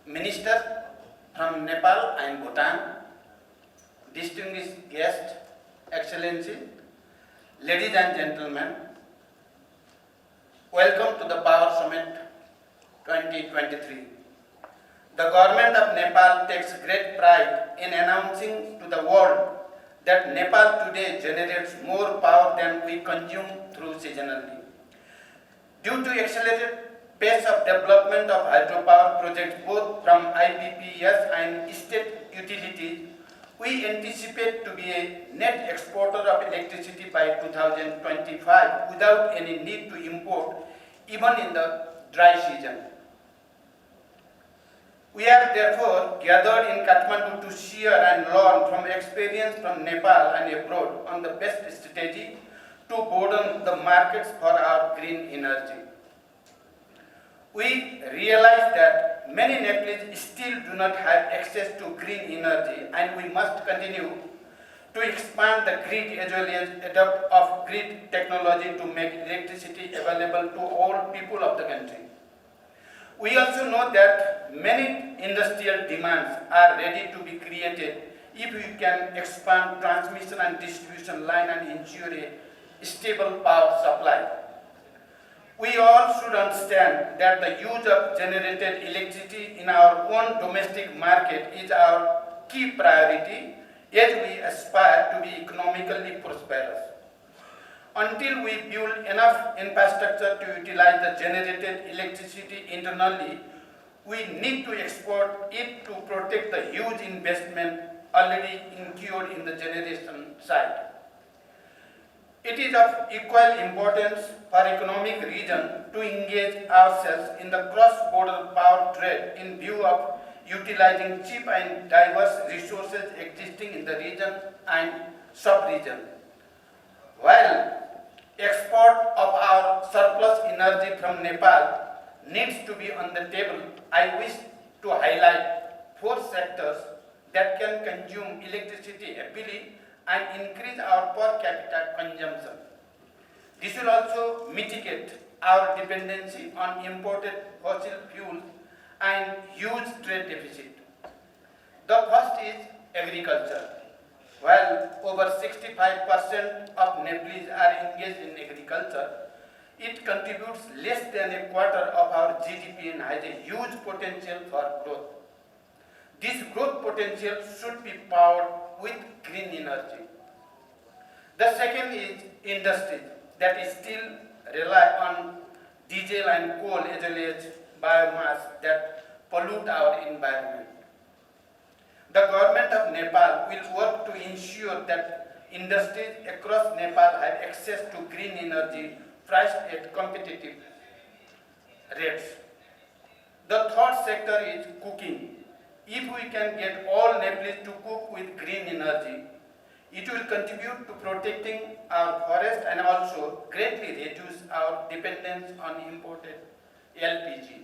Minister from Nepal and Bhutan, distinguished guests, Excellency, ladies and gentlemen, welcome to the Power Summit 2023. The government of Nepal takes great pride in announcing to the world that Nepal today generates more power than we consume through seasonality. Due to accelerated pace of development of hydropower projects both from IPPs and state utilities, we anticipate to be a net exporter of electricity by 2025 without any need to import even in the dry season. We are therefore gathered in Kathmandu to share and learn from experience from Nepal and abroad on the best strategy to broaden the markets for our green energy. We realize that many Nepalese still do not have access to green energy, and we must continue to expand the grid as well as adopt of grid technology to make electricity available to all people of the country. We also know that many industrial demands are ready to be created if we can expand transmission and distribution line and ensure a stable power supply. We all should understand that the use of generated electricity in our own domestic market is our key priority as we aspire to be economically prosperous. Until we build enough infrastructure to utilize the generated electricity internally, we need to export it to protect the huge investment already incurred in the generation side. It is of equal importance for economic region to engage ourselves in the cross-border power trade in view of utilizing cheap and diverse resources existing in the region and sub-region. While export of our surplus energy from Nepal needs to be on the table, I wish to highlight 4 sectors that can consume electricity happily and increase our per capita consumption. This will also mitigate our dependency on imported fossil fuels and huge trade deficit. The first is agriculture. While over 65% of Nepalese are engaged in agriculture, it contributes less than a quarter of our GDP and has a huge potential for growth. This growth potential should be powered with green energy. The second is industry that is still rely on diesel and coal as well as biomass that pollute our environment. The government of Nepal will work to ensure that industries across Nepal have access to green energy priced at competitive rates. The third sector is cooking. If we can get all Nepalese to cook with green energy, it will contribute to protecting our forest and also greatly reduce our dependence on imported LPG.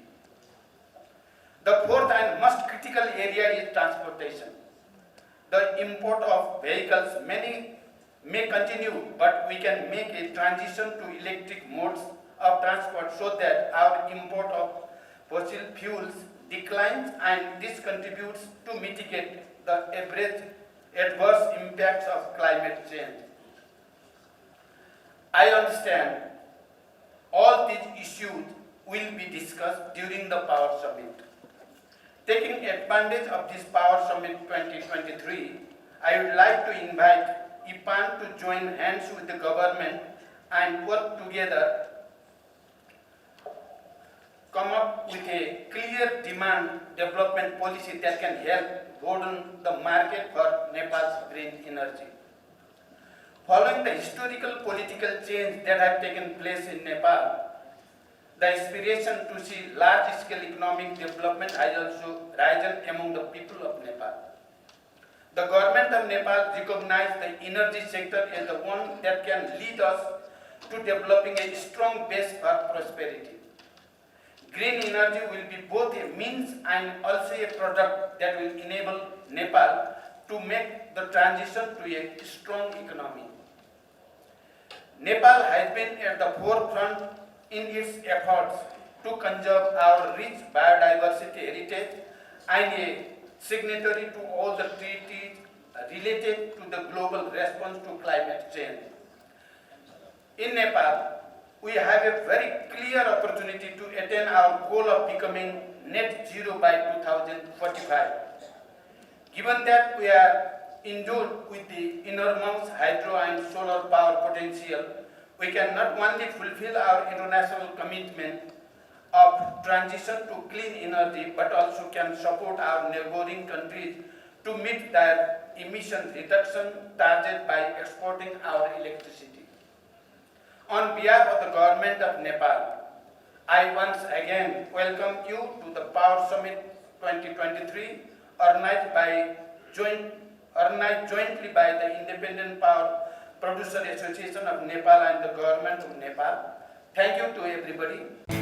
The fourth and most critical area is transportation. The import of vehicles may continue, but we can make a transition to electric modes of transport so that our import of fossil fuels declines, and this contributes to mitigate the average adverse impacts of climate change. I understand all these issues will be discussed during the Power Summit. Taking advantage of this Power Summit 2023, I would like to invite IPAN to join hands with the government and work together come up with a clear demand development policy that can help broaden the market for Nepal's green energy. Following the historical political change that have taken place in Nepal, the aspiration to see large-scale economic development has also risen among the people of Nepal. The government of Nepal recognizes the energy sector as the one that can lead us to developing a strong base for prosperity. Green energy will be both a means and also a product that will enable Nepal to make the transition to a strong economy. Nepal has been at the forefront in its efforts to conserve our rich biodiversity heritage and a signatory to all the treaties related to the global response to climate change. In Nepal, we have a very clear opportunity to attain our goal of becoming net zero by 2045. Given that we are endowed with the enormous hydro and solar power potential, we can not only fulfill our international commitment of transition to clean energy, but also can support our neighboring countries to meet their emission reduction target by exporting our electricity. On behalf of the government of Nepal, I once again welcome you to the Power Summit 2023, organized jointly by the Independent Power Producer Association of Nepal and the Government of Nepal. Thank you to everybody.